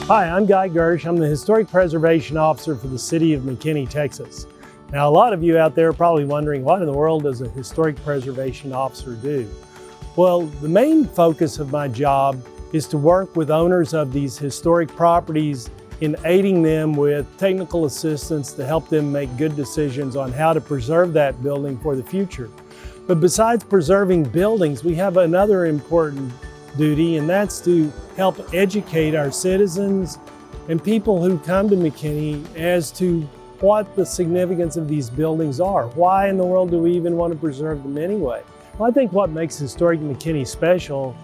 Hi, I'm Guy Gersh. I'm the Historic Preservation Officer for the City of McKinney, Texas. Now, a lot of you out there are probably wondering, what in the world does a Historic Preservation Officer do? Well, the main focus of my job is to work with owners of these historic properties in aiding them with technical assistance to help them make good decisions on how to preserve that building for the future. But besides preserving buildings, we have another important duty, and that's to help educate our citizens and people who come to McKinney as to what the significance of these buildings are. Why in the world do we even want to preserve them anyway? Well, I think what makes Historic McKinney special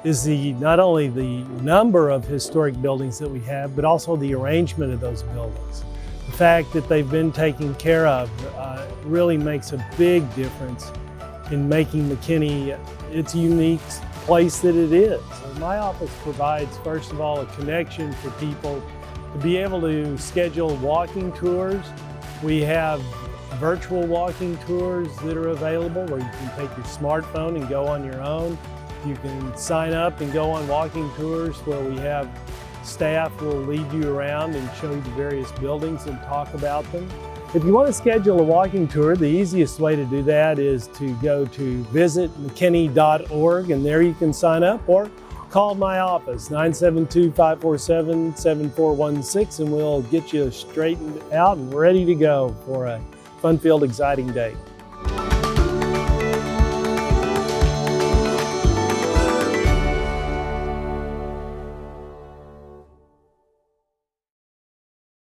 is not only the number of historic buildings that we have, but also the arrangement of those buildings. The fact that they've been taken care of really makes a big difference in making McKinney its unique place that it is. My office provides, first of all, a connection for people to be able to schedule walking tours. We have virtual walking tours that are available where you can take your smartphone and go on your own. You can sign up and go on walking tours where we have staff who will lead you around and show you the various buildings and talk about them. If you want to schedule a walking tour, the easiest way to do that is to go to visitmckinney.org, and there you can sign up, or call my office, 972-547-7416, and we'll get you straightened out and ready to go for a fun-filled, exciting day.